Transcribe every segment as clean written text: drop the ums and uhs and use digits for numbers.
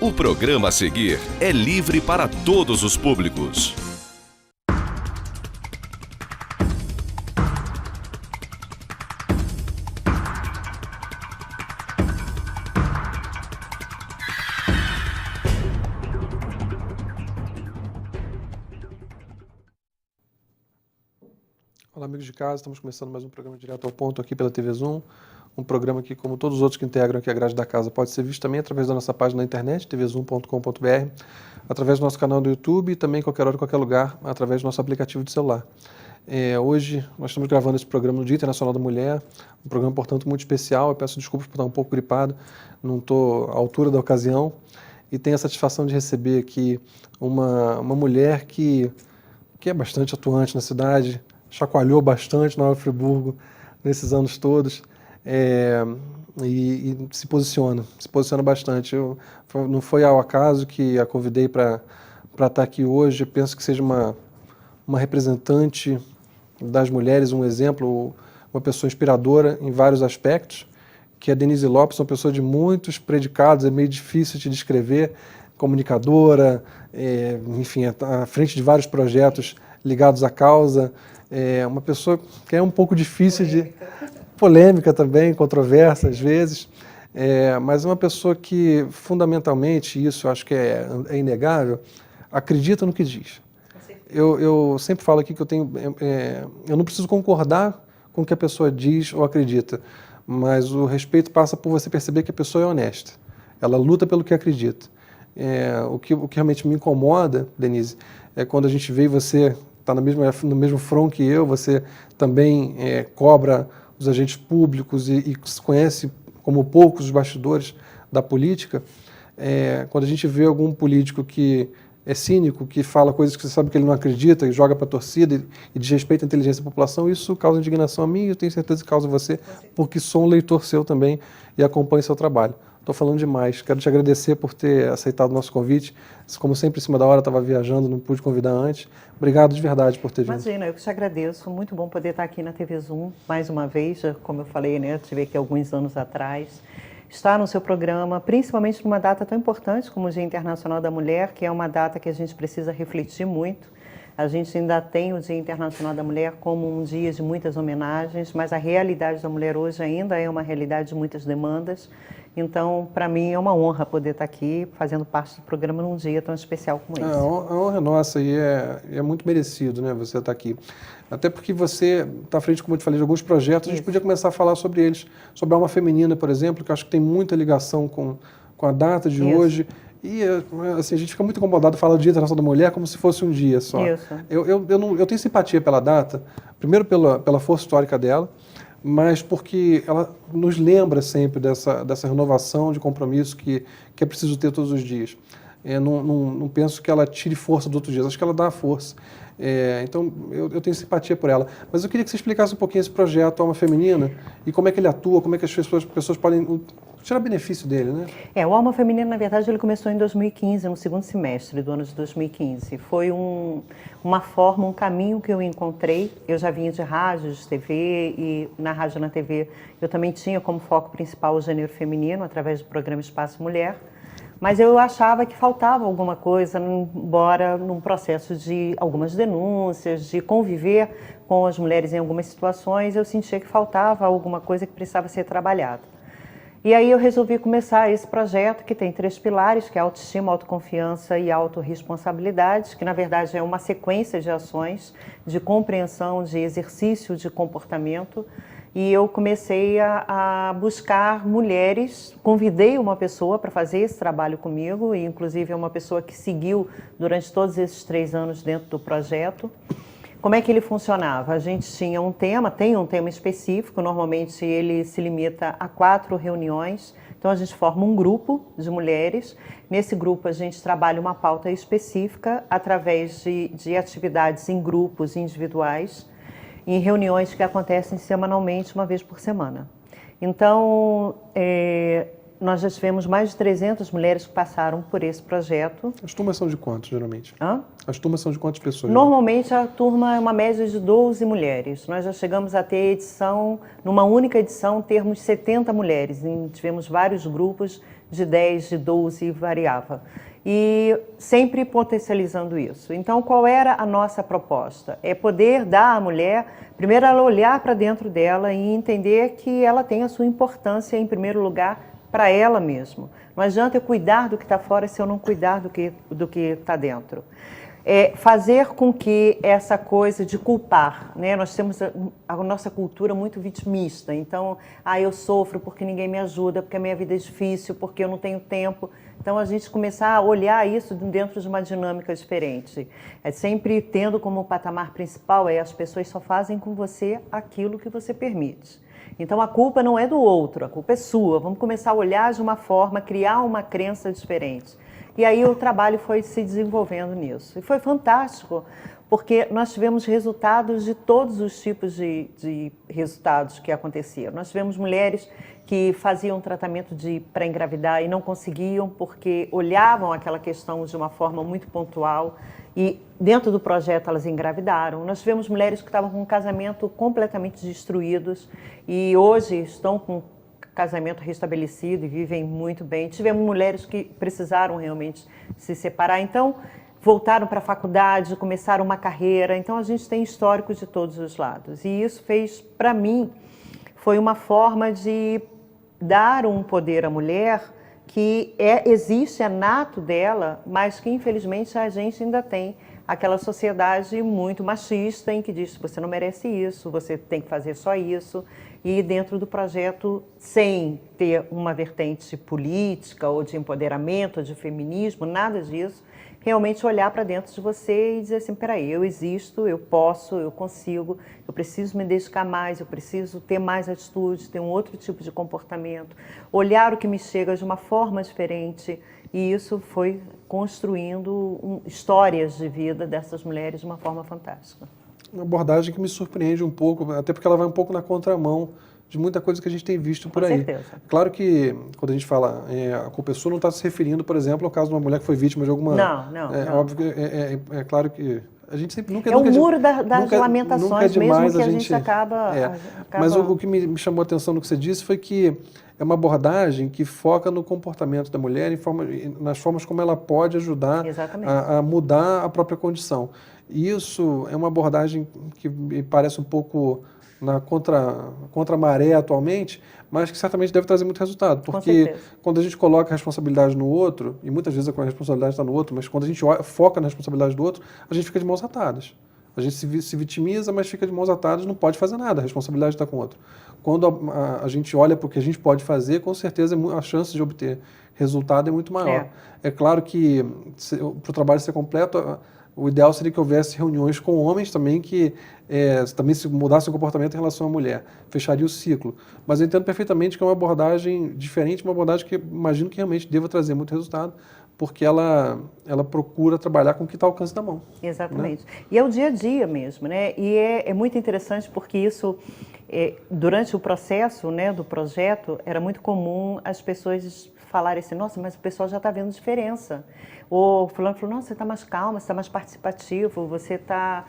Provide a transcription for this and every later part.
O programa a seguir é livre para todos os públicos. Olá, amigos de casa, estamos começando mais um programa Direto ao Ponto aqui pela TV Zoom. Um programa que, como todos os outros que integram aqui a grade da casa, pode ser visto também através da nossa página na internet, tvzoom.com.br, através do nosso canal do YouTube e também, qualquer hora, em qualquer lugar, através do nosso aplicativo de celular. Hoje nós estamos gravando esse programa no Dia Internacional da Mulher, um programa, portanto, muito especial. Eu peço desculpas por estar um pouco gripado, não estou à altura da ocasião, e tenho a satisfação de receber aqui uma mulher que é bastante atuante na cidade, chacoalhou bastante Nova Friburgo nesses anos todos, e se posiciona bastante. Não foi ao acaso que a convidei para estar aqui hoje. Eu penso que seja uma representante das mulheres, um exemplo, uma pessoa inspiradora em vários aspectos, que é a Denise Lopes, uma pessoa de muitos predicados, é meio difícil de descrever, comunicadora, enfim, à frente de vários projetos ligados à causa, uma pessoa que é um pouco difícil polêmica também, controversa às vezes, mas é uma pessoa que, fundamentalmente, isso eu acho que é inegável, acredita no que diz. Eu sempre falo aqui que eu não preciso concordar com o que a pessoa diz ou acredita, mas o respeito passa por você perceber que a pessoa é honesta, ela luta pelo que acredita. O que realmente me incomoda, Denise, é quando a gente vê você está no mesmo front que eu, você também cobra os agentes públicos e conhece como poucos os bastidores da política. Quando a gente vê algum político que é cínico, que fala coisas que você sabe que ele não acredita, e joga para a torcida e desrespeita a inteligência da população, isso causa indignação a mim e eu tenho certeza que causa a você, porque sou um leitor seu também e acompanho seu trabalho. Estou falando demais. Quero te agradecer por ter aceitado o nosso convite. Como sempre, em cima da hora, estava viajando, não pude convidar antes. Obrigado de verdade por ter vindo. Imagina, eu que te agradeço. Muito bom poder estar aqui na TV Zoom, mais uma vez. Como eu falei, né, eu estive aqui alguns anos atrás. Estar no seu programa, principalmente numa data tão importante como o Dia Internacional da Mulher, que é uma data que a gente precisa refletir muito. A gente ainda tem o Dia Internacional da Mulher como um dia de muitas homenagens, mas a realidade da mulher hoje ainda é uma realidade de muitas demandas. Então, para mim, é uma honra poder estar aqui fazendo parte do programa num dia tão especial como esse. A honra é nossa e é muito merecido, né, você estar aqui. Até porque você está à frente, como eu te falei, de alguns projetos. A gente podia começar a falar sobre eles, sobre a alma feminina, por exemplo, que eu acho que tem muita ligação com a data de hoje. E assim, a gente fica muito incomodado de falar do Dia Internacional da Mulher como se fosse um dia só. Isso. Eu tenho simpatia pela data, primeiro pela força histórica dela, mas porque ela nos lembra sempre dessa renovação de compromisso que é preciso ter todos os dias. Não penso que ela tire força dos outros dias, acho que ela dá força. Então, eu tenho simpatia por ela. Mas eu queria que você explicasse um pouquinho esse projeto Alma Feminina e como é que ele atua, como é que as pessoas podem tirar benefício dele, né? O Alma Feminina, na verdade, ele começou em 2015, no segundo semestre do ano de 2015. Foi uma forma, um caminho que eu encontrei. Eu já vinha de rádio, de TV, e na rádio e na TV eu também tinha como foco principal o gênero feminino, através do programa Espaço Mulher. Mas eu achava que faltava alguma coisa, embora num processo de algumas denúncias, de conviver com as mulheres em algumas situações, eu sentia que faltava alguma coisa que precisava ser trabalhada. E aí eu resolvi começar esse projeto que tem 3 pilares, que é autoestima, autoconfiança e autorresponsabilidade, que na verdade é uma sequência de ações de compreensão, de exercício de comportamento. E eu comecei a buscar mulheres, convidei uma pessoa para fazer esse trabalho comigo, e inclusive é uma pessoa que seguiu durante todos esses 3 anos dentro do projeto. Como é que ele funcionava? A gente tinha um tema, tem um tema específico, normalmente ele se limita a 4 reuniões, então a gente forma um grupo de mulheres. Nesse grupo a gente trabalha uma pauta específica através de atividades em grupos individuais, em reuniões que acontecem semanalmente, uma vez por semana. Então, nós já tivemos mais de 300 mulheres que passaram por esse projeto. As turmas são de quantos, geralmente? Hã? As turmas são de quantas pessoas? Normalmente a turma é uma média de 12 mulheres. Nós já chegamos a ter edição, numa única edição, termos 70 mulheres. E tivemos vários grupos de 10, de 12 e variava. E sempre potencializando isso. Então, qual era a nossa proposta? É poder dar à mulher, primeiro ela olhar para dentro dela e entender que ela tem a sua importância em primeiro lugar para ela mesma. Não adianta eu cuidar do que está fora se eu não cuidar do que está dentro. Fazer com que essa coisa de culpar, né? Nós temos a nossa cultura muito vitimista, então, eu sofro porque ninguém me ajuda, porque a minha vida é difícil, porque eu não tenho tempo. Então, a gente começar a olhar isso dentro de uma dinâmica diferente. Sempre tendo como patamar principal as pessoas só fazem com você aquilo que você permite. Então, a culpa não é do outro, a culpa é sua. Vamos começar a olhar de uma forma, criar uma crença diferente. E aí o trabalho foi se desenvolvendo nisso. E foi fantástico, porque nós tivemos resultados de todos os tipos de resultados que aconteciam. Nós tivemos mulheres que faziam tratamento para engravidar e não conseguiam porque olhavam aquela questão de uma forma muito pontual e dentro do projeto elas engravidaram. Nós tivemos mulheres que estavam com um casamento completamente destruídos e hoje estão com casamento restabelecido e vivem muito bem. Tivemos mulheres que precisaram realmente se separar, então voltaram para a faculdade, começaram uma carreira. Então a gente tem históricos de todos os lados. E isso fez, para mim, foi uma forma de dar um poder à mulher que existe, é nato dela, mas que infelizmente a gente ainda tem aquela sociedade muito machista em que diz que você não merece isso, você tem que fazer só isso. E dentro do projeto, sem ter uma vertente política ou de empoderamento, ou de feminismo, nada disso, realmente olhar para dentro de você e dizer assim, peraí, eu existo, eu posso, eu consigo, eu preciso me dedicar mais, eu preciso ter mais atitude, ter um outro tipo de comportamento, olhar o que me chega de uma forma diferente. E isso foi construindo histórias de vida dessas mulheres de uma forma fantástica. Uma abordagem que me surpreende um pouco, até porque ela vai um pouco na contramão de muita coisa que a gente tem visto por aí. Com certeza. Claro que quando a gente fala a culpa é sua, não está se referindo, por exemplo, ao caso de uma mulher que foi vítima de alguma... Não. Óbvio que é claro que a gente sempre nunca... o muro das lamentações, demais, mesmo que a gente acaba... Mas o que me chamou a atenção no que você disse foi que é uma abordagem que foca no comportamento da mulher, nas formas como ela pode ajudar a mudar a própria condição. E isso é uma abordagem que me parece um pouco na contra-maré atualmente, mas que certamente deve trazer muito resultado. Porque quando a gente coloca a responsabilidade no outro, e muitas vezes a responsabilidade está no outro, mas quando a gente foca na responsabilidade do outro, a gente fica de mãos atadas. A gente se vitimiza, mas fica de mãos atadas, não pode fazer nada, a responsabilidade está com o outro. Quando a gente olha para o que a gente pode fazer, com certeza a chance de obter resultado é muito maior. É claro que, para o trabalho ser completo, o ideal seria que houvesse reuniões com homens também que também se mudasse o comportamento em relação à mulher. Fecharia o ciclo. Mas eu entendo perfeitamente que é uma abordagem diferente, uma abordagem que imagino que realmente deva trazer muito resultado, porque ela procura trabalhar com o que está ao alcance da mão. Exatamente. Né? E é o dia a dia mesmo, né? E é muito interessante porque isso, durante o processo, né, do projeto, era muito comum as pessoas falarem assim, nossa, mas o pessoal já está vendo diferença. Ou fulano falou, nossa, você está mais calma, você está mais participativo, você está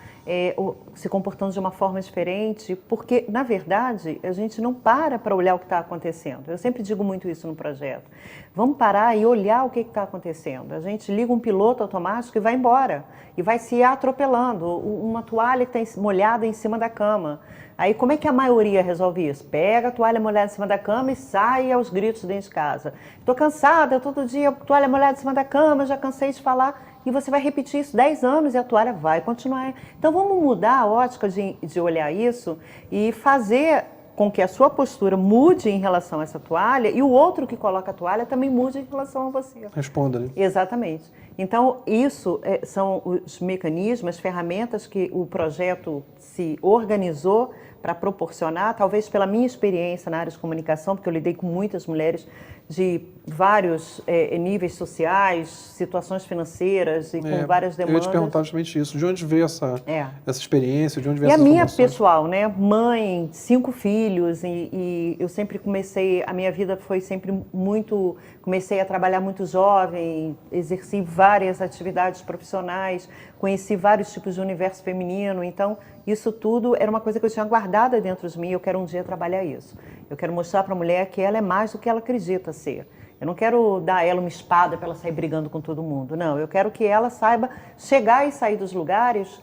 se comportando de uma forma diferente, porque, na verdade, a gente não para olhar o que está acontecendo. Eu sempre digo muito isso no projeto. Vamos parar e olhar o que está acontecendo. A gente liga um piloto automático e vai embora, e vai se atropelando. Uma toalha que está molhada em cima da cama. Aí, como é que a maioria resolve isso? Pega a toalha molhada em cima da cama e sai aos gritos dentro de casa. Estou cansada, todo dia toalha molhada em cima da cama, já cansei de falar. E você vai repetir isso 10 anos e a toalha vai continuar. Então, vamos mudar a ótica de olhar isso e fazer com que a sua postura mude em relação a essa toalha e o outro que coloca a toalha também mude em relação a você. Responda, né? Exatamente. Então, isso são os mecanismos, as ferramentas que o projeto se organizou para proporcionar, talvez pela minha experiência na área de comunicação, porque eu lidei com muitas mulheres de vários níveis sociais, situações financeiras e com várias demandas. Eu ia te perguntar justamente isso. De onde veio essa experiência? De onde veio e essa a minha informações? pessoal, né? Mãe, 5 filhos e eu sempre comecei, a minha vida foi sempre muito, comecei a trabalhar muito jovem, exerci várias atividades profissionais, conheci vários tipos de universo feminino, então isso tudo era uma coisa que eu tinha guardada dentro de mim, eu quero um dia trabalhar isso. Eu quero mostrar para a mulher que ela é mais do que ela acredita ser. Eu não quero dar a ela uma espada para ela sair brigando com todo mundo, não. Eu quero que ela saiba chegar e sair dos lugares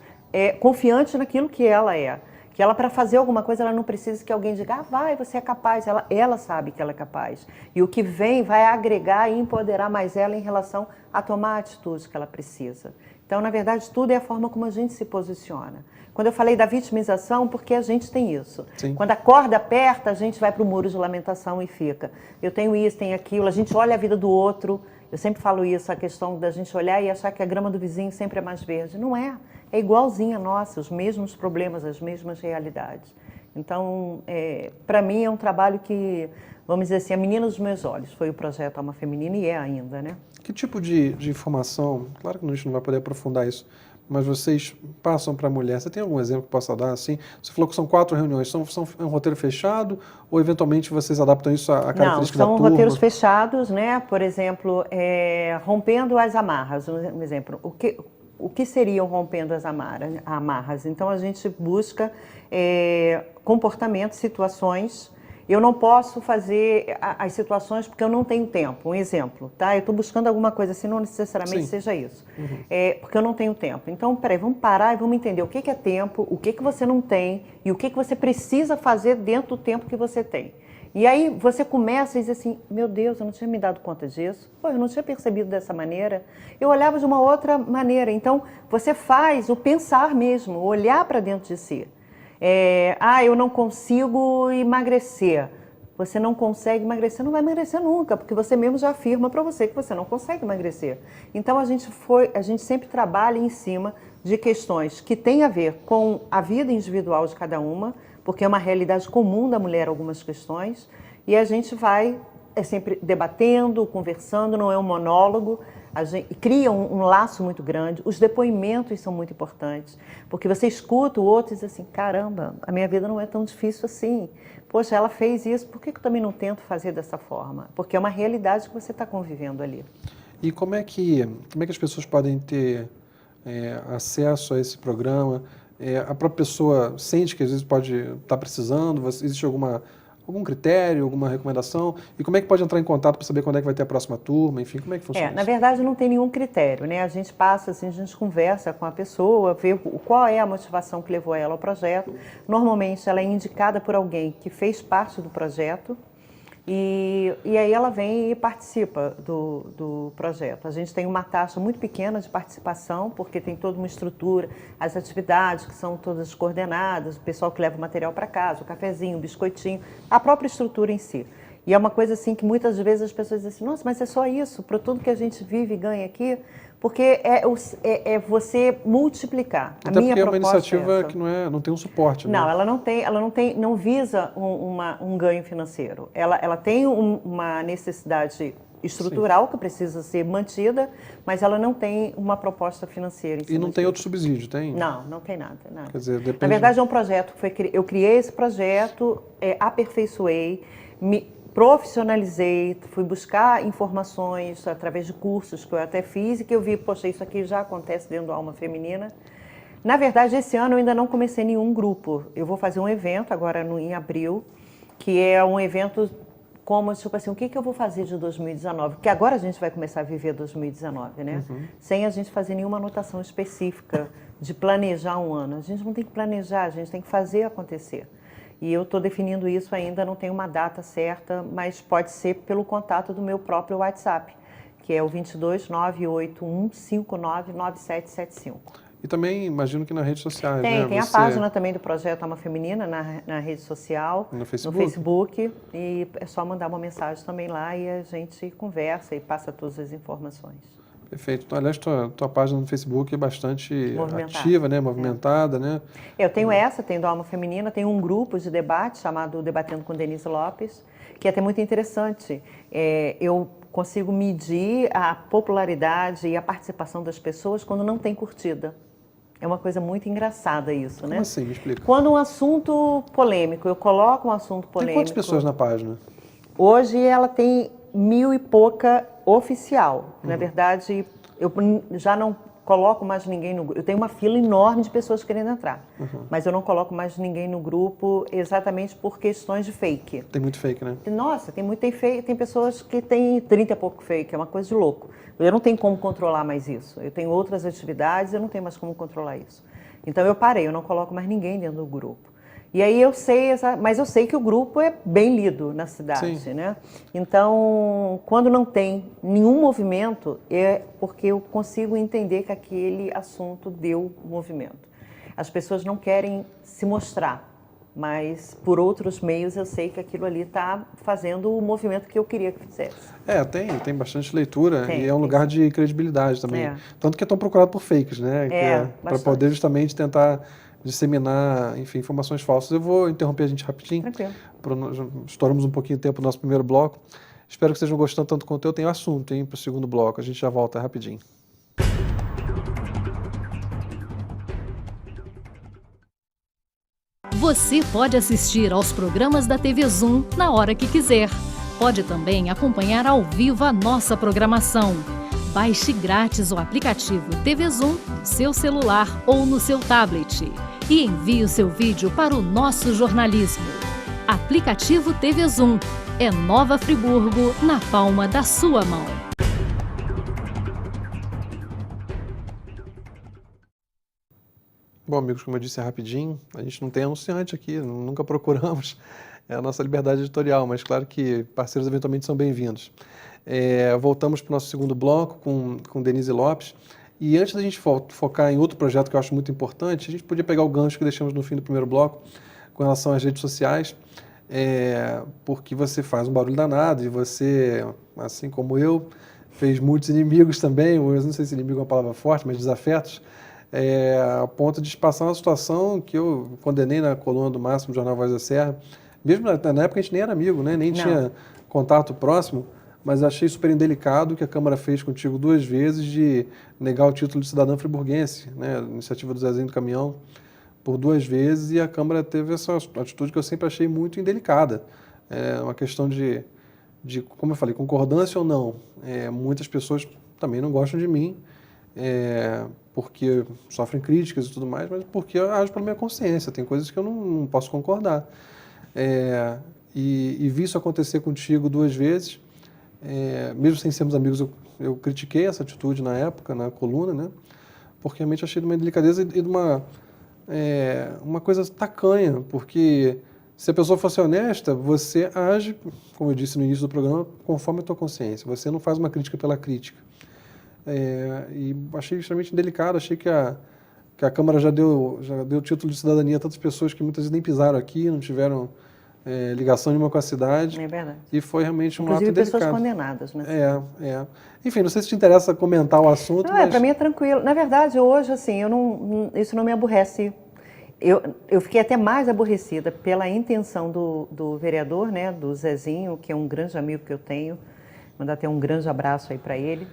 confiante naquilo que ela é. Que ela, para fazer alguma coisa, ela não precisa que alguém diga, vai, você é capaz. Ela sabe que ela é capaz. E o que vem vai agregar e empoderar mais ela em relação a tomar a atitude que ela precisa. Então, na verdade, tudo é a forma como a gente se posiciona. Quando eu falei da vitimização, porque a gente tem isso. Sim. Quando a corda aperta, a gente vai para o muro de lamentação e fica. Eu tenho isso, tenho aquilo, a gente olha a vida do outro. Eu sempre falo isso, a questão da gente olhar e achar que a grama do vizinho sempre é mais verde. Não é. É igualzinha a nossa, os mesmos problemas, as mesmas realidades. Então, para mim é um trabalho que, vamos dizer assim, a menina dos meus olhos. Foi o projeto Alma Feminina e é ainda, né? Que tipo de informação, claro que a gente não vai poder aprofundar isso, mas vocês passam para a mulher? Você tem algum exemplo que possa dar? Assim? Você falou que são 4 reuniões, é um roteiro fechado ou eventualmente vocês adaptam isso à característica da turma? Não, são roteiros fechados, né? Por exemplo, rompendo as amarras, um exemplo. O que seriam rompendo as amarras? Então, a gente busca comportamentos, situações. Eu não posso fazer as situações porque eu não tenho tempo. Um exemplo, tá? Eu estou buscando alguma coisa assim, não necessariamente seja isso. Uhum. Porque eu não tenho tempo. Então, peraí, vamos parar e vamos entender o que é tempo, o que você não tem e o que você precisa fazer dentro do tempo que você tem. E aí você começa a dizer assim, meu Deus, eu não tinha me dado conta disso, eu não tinha percebido dessa maneira, eu olhava de uma outra maneira. Então, você faz o pensar mesmo, olhar para dentro de si. Eu não consigo emagrecer. Você não consegue emagrecer, não vai emagrecer nunca, porque você mesmo já afirma para você que você não consegue emagrecer. Então, a gente sempre trabalha em cima de questões que têm a ver com a vida individual de cada uma, porque é uma realidade comum da mulher algumas questões, e a gente vai sempre debatendo, conversando, não é um monólogo, a gente cria um laço muito grande. Os depoimentos são muito importantes, porque você escuta o outro e diz assim, caramba, a minha vida não é tão difícil assim. Poxa, ela fez isso, por que eu também não tento fazer dessa forma? Porque é uma realidade que você está convivendo ali. E como é que as pessoas podem ter acesso a esse programa? A própria pessoa sente que às vezes pode estar precisando? Existe algum critério, alguma recomendação? E como é que pode entrar em contato para saber quando é que vai ter a próxima turma? Enfim, como é que funciona isso? Na verdade, não tem nenhum critério, né? A gente passa, assim, a gente conversa com a pessoa, vê qual é a motivação que levou ela ao projeto. Normalmente, ela é indicada por alguém que fez parte do projeto. E aí ela vem e participa do projeto. A gente tem uma taxa muito pequena de participação, porque tem toda uma estrutura, as atividades que são todas coordenadas, o pessoal que leva o material para casa, o cafezinho, o biscoitinho, a própria estrutura em si. E é uma coisa assim que muitas vezes as pessoas dizem assim, nossa, mas é só isso, para tudo que a gente vive e ganha aqui, porque é você multiplicar. Até porque é uma iniciativa que não tem um suporte. Não, né? ela não visa um ganho financeiro. Ela tem uma necessidade estrutural que precisa ser mantida, mas ela não tem uma proposta financeira. E não tem outro subsídio, tem? Não tem nada. Quer dizer, depende... Na verdade, é um projeto que eu criei esse projeto, aperfeiçoei, me profissionalizei, fui buscar informações através de cursos que eu até fiz e que eu vi, poxa, isso aqui já acontece dentro do Alma Feminina. Na verdade, esse ano eu ainda não comecei nenhum grupo. Eu vou fazer um evento agora em abril, que é um evento como, tipo assim, o que eu vou fazer de 2019? Porque agora a gente vai começar a viver 2019, né? Uhum. Sem a gente fazer nenhuma anotação específica de planejar um ano. A gente não tem que planejar, a gente tem que fazer acontecer. E eu estou definindo isso ainda, não tenho uma data certa, mas pode ser pelo contato do meu próprio WhatsApp, que é o 22-981-599775. E também imagino que nas redes sociais, tem, né? Tem a página também do Projeto Alma Feminina na rede social, no Facebook, e é só mandar uma mensagem também lá e a gente conversa e passa todas as informações. Perfeito. Então, aliás, tua página no Facebook é bastante ativa, né? Movimentada, né? Eu tenho tenho do Alma Feminina, tenho um grupo de debate chamado Debatendo com Denise Lopes, que é até muito interessante. Eu consigo medir a popularidade e a participação das pessoas quando não tem curtida. É uma coisa muito engraçada isso, né? Como assim? Me explica. Quando um assunto polêmico, eu coloco um assunto polêmico... Tem quantas pessoas na página? Hoje ela tem 1.000 e pouca oficial. Na verdade, eu já não coloco mais ninguém no grupo. Eu tenho uma fila enorme de pessoas querendo entrar, mas eu não coloco mais ninguém no grupo exatamente por questões de fake. Tem muito fake, né? Nossa, tem pessoas que têm 30 e pouco fake, é uma coisa de louco. Eu não tenho como controlar mais isso. Eu tenho outras atividades, eu não tenho mais como controlar isso. Então eu parei, eu não coloco mais ninguém dentro do grupo. E aí eu sei, mas eu sei que o grupo é bem lido na cidade, Sim. né? Então, quando não tem nenhum movimento, é porque eu consigo entender que aquele assunto deu movimento. As pessoas não querem se mostrar, mas por outros meios eu sei que aquilo ali está fazendo o movimento que eu queria que fizesse. Tem bastante leitura e é um lugar de credibilidade também. Tanto que é tão procurado por fakes, né? Para poder justamente tentar disseminar, enfim, informações falsas. Eu vou interromper a gente rapidinho. Tranquilo. Estouramos um pouquinho de tempo no nosso primeiro bloco. Espero que estejam gostando tanto quanto eu. Tenho assunto, hein, para o segundo bloco. A gente já volta rapidinho. Você pode assistir aos programas da TV Zoom na hora que quiser. Pode também acompanhar ao vivo a nossa programação. Baixe grátis o aplicativo TV Zoom no seu celular ou no seu tablet e envie o seu vídeo para o nosso jornalismo. Aplicativo TV Zoom. É Nova Friburgo na palma da sua mão. Bom, amigos, como eu disse, é rapidinho. A gente não tem anunciante aqui, nunca procuramos. É a nossa liberdade editorial, mas claro que parceiros eventualmente são bem-vindos. Voltamos para o nosso segundo bloco com Denise Lopes. E antes da gente focar em outro projeto que eu acho muito importante, a gente podia pegar o gancho que deixamos no fim do primeiro bloco com relação às redes sociais, porque você faz um barulho danado e você, assim como eu, fez muitos inimigos também, eu não sei se inimigo é uma palavra forte, mas desafetos, a ponto de passar uma situação que eu condenei na coluna do Máximo do Jornal Voz da Serra. Mesmo na época a gente nem era amigo, né? Nem tinha contato próximo, mas achei super indelicado o que a Câmara fez contigo 2 vezes de negar o título de cidadão friburguense, né? A iniciativa do Zezinho do Caminhão, por 2 vezes, e a Câmara teve essa atitude que eu sempre achei muito indelicada. É uma questão de, como eu falei, concordância ou não. Muitas pessoas também não gostam de mim, porque sofrem críticas e tudo mais, mas porque eu ajo pela minha consciência. Tem coisas que eu não posso concordar. E vi isso acontecer contigo 2 vezes. Mesmo sem sermos amigos, eu critiquei essa atitude na época, na coluna, né? Porque realmente achei de uma delicadeza e de uma coisa tacanha, porque se a pessoa fosse honesta, você age, como eu disse no início do programa, conforme a tua consciência. Você não faz uma crítica pela crítica. E achei extremamente indelicado, achei que a Câmara já deu título de cidadania a tantas pessoas que muitas vezes nem pisaram aqui, não tiveram ligação nenhuma com a cidade. É verdade. E foi realmente um ato Inclusive delicado. pessoas condenadas, né? Enfim, não sei se te interessa comentar o assunto, Não, mas... para mim é tranquilo. Na verdade, hoje, assim, isso não me aborrece. Eu fiquei até mais aborrecida pela intenção do vereador, né, do Zezinho, que é um grande amigo que eu tenho. Mandar até um grande abraço aí para ele.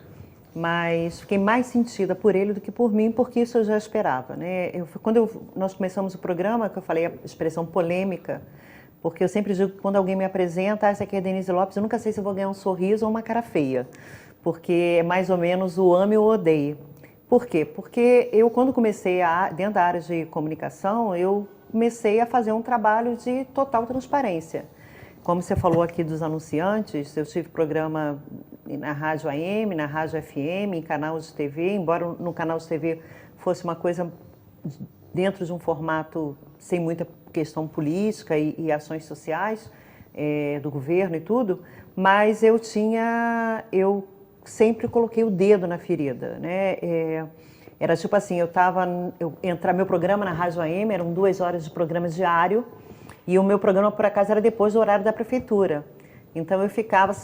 Mas fiquei mais sentida por ele do que por mim, porque isso eu já esperava, né? Quando nós começamos o programa, que eu falei a expressão polêmica, porque eu sempre digo que quando alguém me apresenta, essa aqui é a Denise Lopes, eu nunca sei se eu vou ganhar um sorriso ou uma cara feia, porque é mais ou menos o ame ou odeie. Por quê? Porque eu, quando comecei dentro da área de comunicação, eu comecei a fazer um trabalho de total transparência. Como você falou aqui dos anunciantes, eu tive programa na rádio AM, na rádio FM, em canal de TV, embora no canal de TV fosse uma coisa dentro de um formato sem muita questão política e ações sociais do governo e tudo, mas eu sempre coloquei o dedo na ferida, né? Era tipo assim, meu programa na rádio AM eram 2 horas de programa diário e o meu programa, por acaso, era depois do horário da prefeitura. Então eu ficava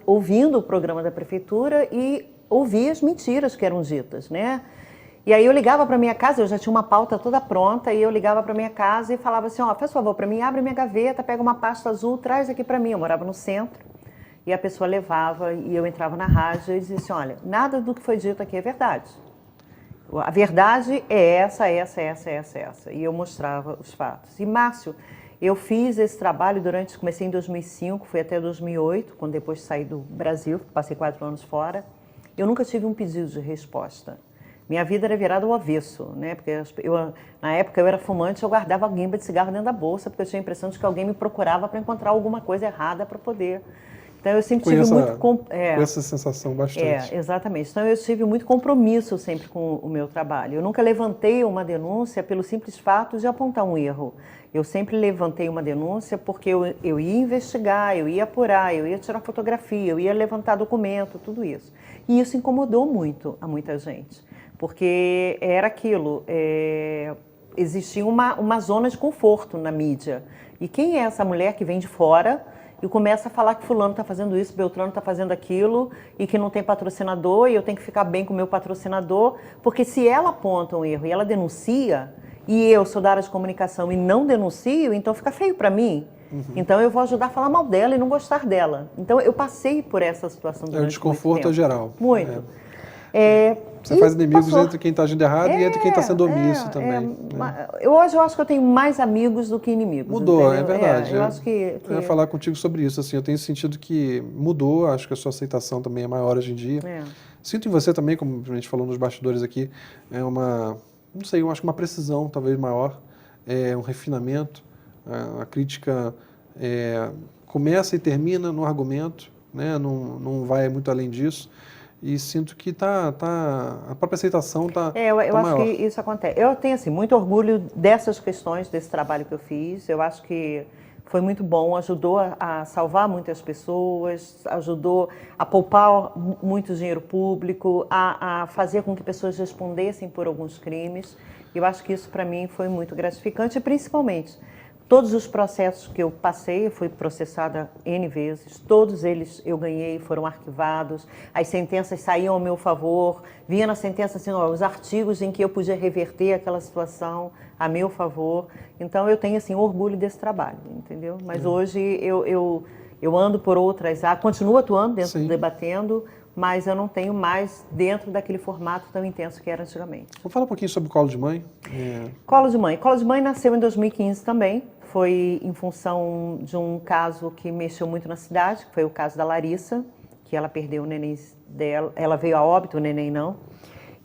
ouvindo o programa da prefeitura e ouvia as mentiras que eram ditas, né? E aí eu ligava para minha casa, eu já tinha uma pauta toda pronta, e eu ligava para minha casa e falava assim, faz favor para mim, abre minha gaveta, pega uma pasta azul, traz aqui para mim. Eu morava no centro. e a pessoa levava, e eu entrava na rádio e dizia assim, olha, nada do que foi dito aqui é verdade. A verdade é essa. E eu mostrava os fatos. E, Márcio, eu fiz esse trabalho comecei em 2005, fui até 2008, quando depois saí do Brasil, passei 4 anos fora. Eu nunca tive um pedido de resposta. Minha vida era virada ao avesso, né? Porque na época eu era fumante, eu guardava a guimba de cigarro dentro da bolsa, porque eu tinha a impressão de que alguém me procurava para encontrar alguma coisa errada para poder. Então eu sempre tive muito... Com essa sensação bastante. Exatamente. Então eu tive muito compromisso sempre com o meu trabalho. Eu nunca levantei uma denúncia pelo simples fato de apontar um erro. Eu sempre levantei uma denúncia porque eu ia investigar, eu ia apurar, eu ia tirar fotografia, eu ia levantar documento, tudo isso. E isso incomodou muito a muita gente. Porque era aquilo, existia uma zona de conforto na mídia. E quem é essa mulher que vem de fora e começa a falar que fulano está fazendo isso, Beltrano está fazendo aquilo, e que não tem patrocinador, e eu tenho que ficar bem com o meu patrocinador, porque se ela aponta um erro e ela denuncia, e eu sou da área de comunicação e não denuncio, então fica feio para mim. Então eu vou ajudar a falar mal dela e não gostar dela. Então eu passei por essa situação durante o desconforto geral. Muito. Você faz inimigos entre quem está agindo errado e entre quem está sendo omisso também. Hoje eu acho que eu tenho mais amigos do que inimigos. Mudou, entendeu? é verdade. Eu acho que... Eu ia falar contigo sobre isso. Assim, eu tenho sentido que mudou, acho que a sua aceitação também é maior hoje em dia. Sinto em você também, como a gente falou nos bastidores aqui, não sei, eu acho que uma precisão talvez maior, um refinamento. A crítica começa e termina no argumento, né? Não vai muito além disso. E sinto que a própria aceitação está eu acho maior. que isso acontece. Eu tenho assim, muito orgulho dessas questões, desse trabalho que eu fiz. Eu acho que foi muito bom, ajudou a salvar muitas pessoas, ajudou a poupar muito dinheiro público, a fazer com que pessoas respondessem por alguns crimes. Eu acho que isso para mim foi muito gratificante, e principalmente todos os processos que eu passei, eu fui processada N vezes, todos eles eu ganhei, foram arquivados, as sentenças saíam ao meu favor, vinha na sentença assim, os artigos em que eu podia reverter aquela situação a meu favor. Então eu tenho assim orgulho desse trabalho, entendeu? Mas hoje eu ando por outras áreas, continuo atuando dentro do Debatendo, mas eu não tenho mais dentro daquele formato tão intenso que era antigamente. Vamos falar um pouquinho sobre o Colo de Mãe? Colo de Mãe. Colo de Mãe nasceu em 2015 também. Foi em função de um caso que mexeu muito na cidade, que foi o caso da Larissa, que ela perdeu o neném dela, ela veio a óbito, o neném não,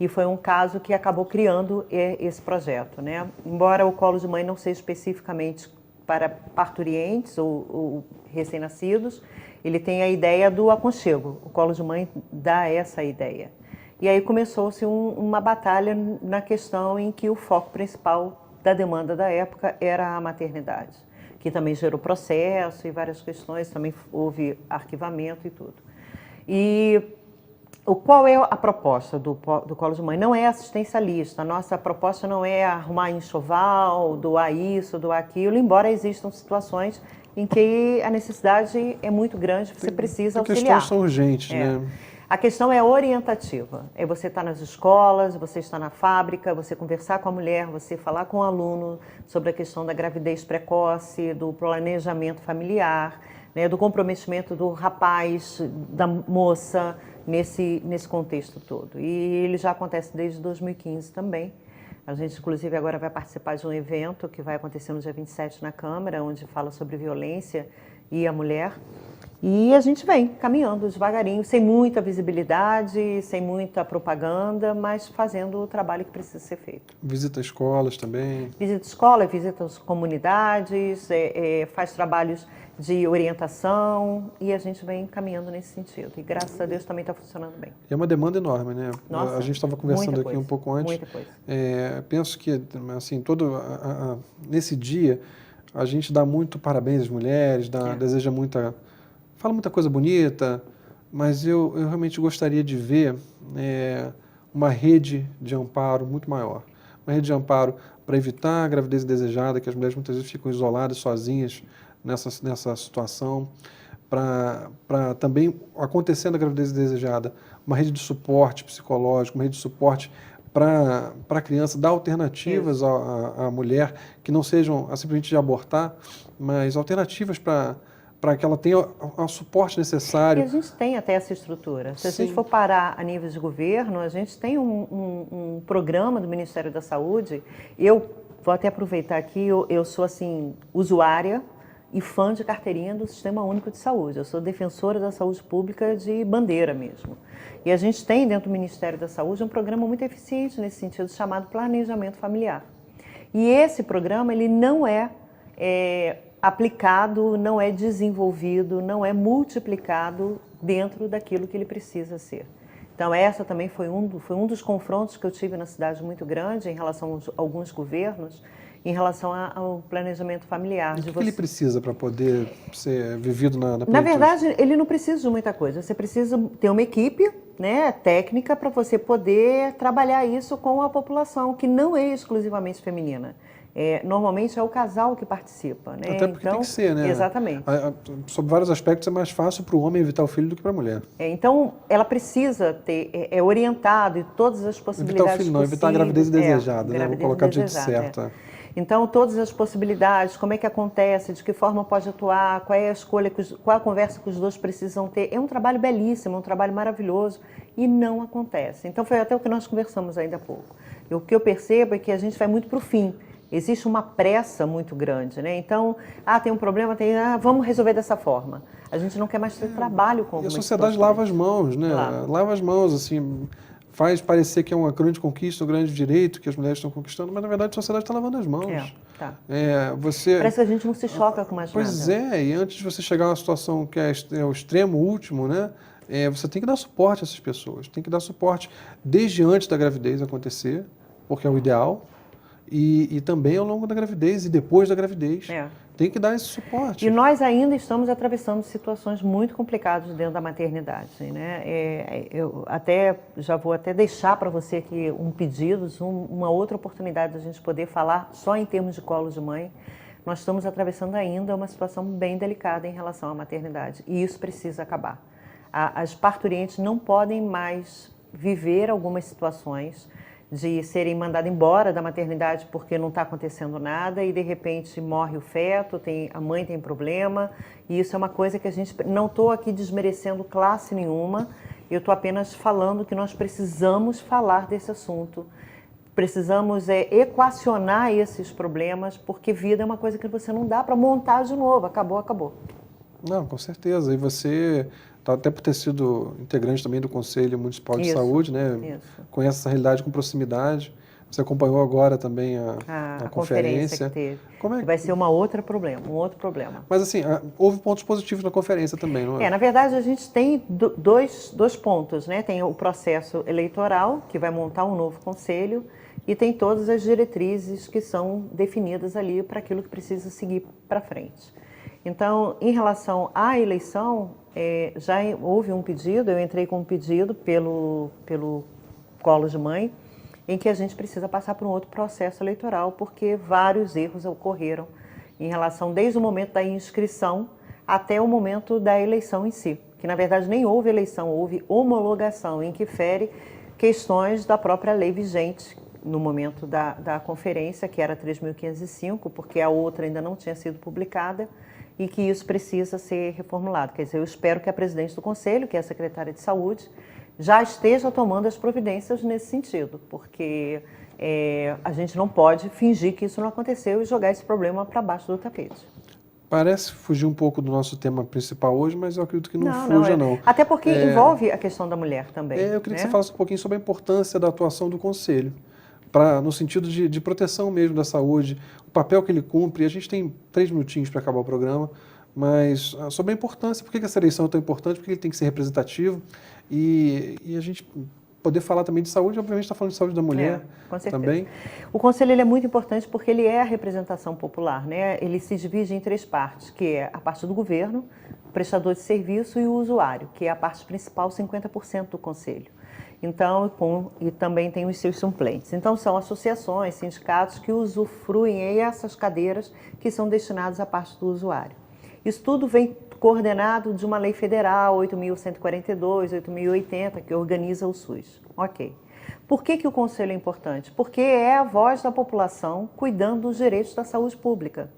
e foi um caso que acabou criando esse projeto, né? Embora o Colo de Mãe não seja especificamente para parturientes ou recém-nascidos, ele tem a ideia do aconchego. O Colo de Mãe dá essa ideia. E aí começou-se uma batalha na questão em que o foco principal da demanda da época era a maternidade, que também gerou processo e várias questões, também houve arquivamento e tudo. E qual é a proposta do Colo de Mãe? Não é assistencialista, a nossa proposta não é arrumar enxoval, doar isso, doar aquilo, embora existam situações em que a necessidade é muito grande, você precisa auxiliar. As questões são urgentes, né? A questão é orientativa, é você estar nas escolas, você estar na fábrica, você conversar com a mulher, você falar com o aluno sobre a questão da gravidez precoce, do planejamento familiar, né, do comprometimento do rapaz, da moça, nesse contexto todo. E ele já acontece desde 2015 também. A gente, inclusive, agora vai participar de um evento que vai acontecer no dia 27 na Câmara, onde fala sobre violência e a mulher. E a gente vem caminhando devagarinho, sem muita visibilidade, sem muita propaganda, mas fazendo o trabalho que precisa ser feito. Visita escolas também? Visita escola, visita as comunidades, faz trabalhos de orientação e a gente vem caminhando nesse sentido. E graças a Deus também está funcionando bem. É uma demanda enorme, né? Nossa, a gente estava conversando aqui um pouco antes. Muita coisa. Penso que, assim, nesse dia, a gente dá muito parabéns às mulheres, deseja fala muita coisa bonita, mas eu realmente gostaria de ver uma rede de amparo muito maior. Uma rede de amparo para evitar a gravidez indesejada, que as mulheres muitas vezes ficam isoladas, sozinhas nessa situação, para também, acontecendo a gravidez indesejada, uma rede de suporte psicológico, uma rede de suporte para a criança, dar alternativas à mulher, que não sejam simplesmente de abortar, mas alternativas para para que ela tenha o suporte necessário. E a gente tem até essa estrutura. Se a Sim. gente for parar a nível de governo, a gente tem um programa do Ministério da Saúde. Eu vou até aproveitar aqui, eu sou assim, usuária e fã de carteirinha do Sistema Único de Saúde. Eu sou defensora da saúde pública de bandeira mesmo. E a gente tem dentro do Ministério da Saúde um programa muito eficiente nesse sentido, chamado Planejamento Familiar. E esse programa, ele não é aplicado, não é desenvolvido, não é multiplicado dentro daquilo que ele precisa ser. Então, essa também foi um dos confrontos que eu tive na cidade muito grande em relação a alguns governos, em relação ao planejamento familiar. O que ele precisa para poder ser vivido na plenitude? Na verdade, ele não precisa de muita coisa. Você precisa ter uma equipe, né, técnica para você poder trabalhar isso com a população, que não é exclusivamente feminina. Normalmente é o casal que participa, né? Até porque tem que ser, né? Exatamente. Sob vários aspectos é mais fácil para o homem evitar o filho do que para a mulher. Então, ela precisa ter, orientado em todas as possibilidades evitar o filho não, possíveis. evitar a gravidez indesejada, né? Vou Gravidez colocar do jeito indesejada, certo. Então, todas as possibilidades, como é que acontece, de que forma pode atuar, qual é a escolha, qual a conversa que os dois precisam ter. É um trabalho belíssimo, um trabalho maravilhoso e não acontece. Então, foi até o que nós conversamos ainda há pouco. E o que eu percebo é que a gente vai muito para o fim. Existe uma pressa muito grande, né? Então, tem um problema, vamos resolver dessa forma. A gente não quer mais ter trabalho com algumas E a sociedade lava as mãos, né? Lava as mãos, assim, faz parecer que é uma grande conquista, um grande direito que as mulheres estão conquistando, mas na verdade a sociedade está lavando as mãos. Tá. Parece que a gente não se choca com mais nada. Pois é, e antes de você chegar a uma situação que é o extremo último, né? Você tem que dar suporte a essas pessoas, tem que dar suporte desde antes da gravidez acontecer, porque é o ideal, e também ao longo da gravidez e depois da gravidez. Tem que dar esse suporte. E nós ainda estamos atravessando situações muito complicadas dentro da maternidade, né? Eu já vou deixar para você aqui um pedido, uma outra oportunidade da gente poder falar só em termos de colo de mãe. Nós estamos atravessando ainda uma situação bem delicada em relação à maternidade e isso precisa acabar. As parturientes não podem mais viver algumas situações de serem mandadas embora da maternidade porque não está acontecendo nada e de repente morre o feto, a mãe tem problema, e isso é uma coisa que a gente, não estou aqui desmerecendo classe nenhuma, eu estou apenas falando que nós precisamos falar desse assunto, precisamos equacionar esses problemas, porque vida é uma coisa que você não dá para montar de novo, acabou. Não, com certeza, e você... até por ter sido integrante também do Conselho Municipal de Saúde, né? Conhece essa realidade com proximidade. Você acompanhou agora também a conferência que teve. Que vai ser um outro problema. Mas assim, houve pontos positivos na conferência também, não é? Na verdade, a gente tem dois pontos, né? Tem o processo eleitoral, que vai montar um novo conselho, e tem todas as diretrizes que são definidas ali para aquilo que precisa seguir para frente. Então, em relação à eleição, já houve um pedido, eu entrei com um pedido pelo colo de mãe, em que a gente precisa passar por um outro processo eleitoral, porque vários erros ocorreram em relação, desde o momento da inscrição até o momento da eleição em si, que na verdade nem houve eleição, houve homologação, em que fere questões da própria lei vigente no momento da conferência, que era 3.505, porque a outra ainda não tinha sido publicada, e que isso precisa ser reformulado. Quer dizer, eu espero que a presidente do Conselho, que é a secretária de Saúde, já esteja tomando as providências nesse sentido, porque a gente não pode fingir que isso não aconteceu e jogar esse problema para baixo do tapete. Parece fugir um pouco do nosso tema principal hoje, mas eu acredito que não fuja, não. Até porque envolve a questão da mulher também. Eu queria que você falasse um pouquinho sobre a importância da atuação do Conselho, no sentido de proteção mesmo da saúde, o papel que ele cumpre. A gente tem 3 minutinhos para acabar o programa, mas sobre a importância, por que essa eleição é tão importante, por que ele tem que ser representativo, e a gente poder falar também de saúde, obviamente está falando de saúde da mulher com certeza. também. O Conselho ele é muito importante porque ele é a representação popular, né? Ele se divide em 3 partes, que é a parte do governo, o prestador de serviço e o usuário, que é a parte principal, 50% do Conselho. Então, e também tem os seus suplentes. Então, são associações, sindicatos que usufruem essas cadeiras que são destinadas à parte do usuário. Isso tudo vem coordenado de uma lei federal, 8.142, 8.080, que organiza o SUS. Ok. Por que o Conselho é importante? Porque é a voz da população cuidando dos direitos da saúde pública.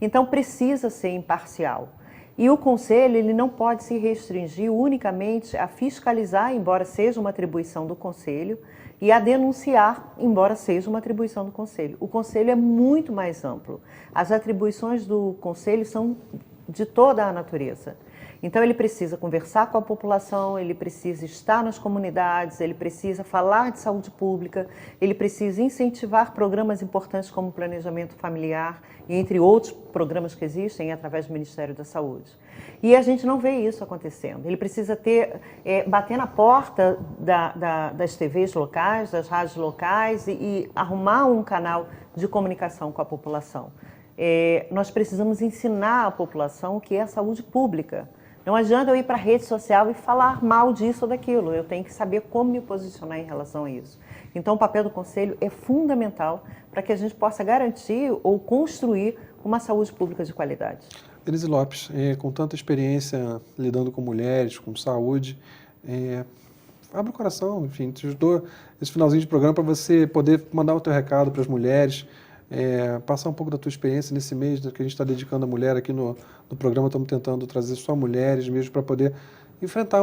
Então, precisa ser imparcial. E o Conselho ele não pode se restringir unicamente a fiscalizar, embora seja uma atribuição do Conselho, e a denunciar, embora seja uma atribuição do Conselho. O Conselho é muito mais amplo. As atribuições do Conselho são de toda a natureza. Então, ele precisa conversar com a população, ele precisa estar nas comunidades, ele precisa falar de saúde pública, ele precisa incentivar programas importantes como o planejamento familiar, e entre outros programas que existem através do Ministério da Saúde. E a gente não vê isso acontecendo. Ele precisa bater na porta das TVs locais, das rádios locais e arrumar um canal de comunicação com a população. Nós precisamos ensinar a população o que é a saúde pública. Não adianta eu ir para a rede social e falar mal disso ou daquilo. Eu tenho que saber como me posicionar em relação a isso. Então, o papel do Conselho é fundamental para que a gente possa garantir ou construir uma saúde pública de qualidade. Denise Lopes, com tanta experiência lidando com mulheres, com saúde, abre o coração, enfim, te ajudou esse finalzinho de programa para você poder mandar o teu recado para as mulheres, passar um pouco da tua experiência nesse mês que a gente está dedicando à mulher aqui no programa. Estamos tentando trazer só mulheres mesmo para poder enfrentar,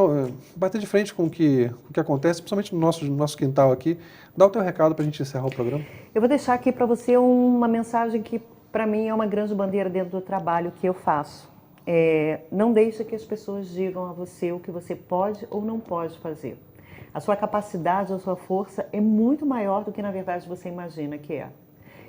bater de frente com o que acontece, principalmente no nosso quintal aqui. Dá o teu recado para a gente encerrar o programa. Eu vou deixar aqui para você uma mensagem que, para mim, é uma grande bandeira dentro do trabalho que eu faço. Não deixe que as pessoas digam a você o que você pode ou não pode fazer. A sua capacidade, a sua força é muito maior do que, na verdade, você imagina que é.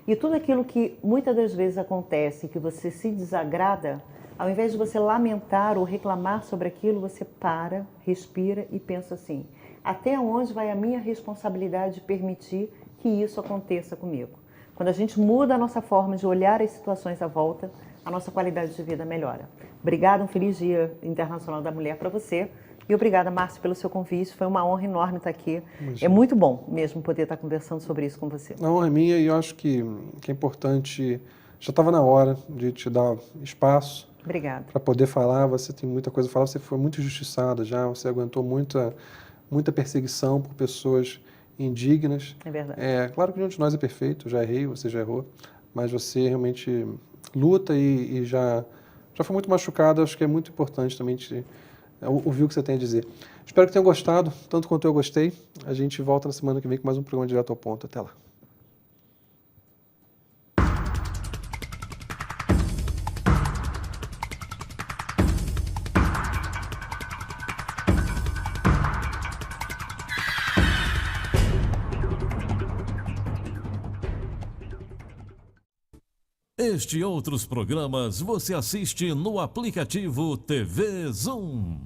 E tudo aquilo que muitas das vezes acontece, que você se desagrada, ao invés de você lamentar ou reclamar sobre aquilo, você para, respira e pensa assim: até onde vai a minha responsabilidade de permitir que isso aconteça comigo? Quando a gente muda a nossa forma de olhar as situações à volta, a nossa qualidade de vida melhora. Obrigada, um feliz Dia Internacional da Mulher para você. E obrigada, Márcio, pelo seu convite. Foi uma honra enorme estar aqui. Imagina. É muito bom mesmo poder estar conversando sobre isso com você. A honra é minha e eu acho que é importante. Já estava na hora de te dar espaço. Obrigada. Para poder falar. Você tem muita coisa a falar. Você foi muito injustiçada já. Você aguentou muita perseguição por pessoas indignas. É verdade. Claro que nenhum de nós é perfeito. Eu já errei, você já errou. Mas você realmente luta e já foi muito machucada. Acho que é muito importante também ouvir o que você tem a dizer. Espero que tenham gostado, tanto quanto eu gostei. A gente volta na semana que vem com mais um programa Direto ao Ponto. Até lá. Este e outros programas você assiste no aplicativo TV Zoom.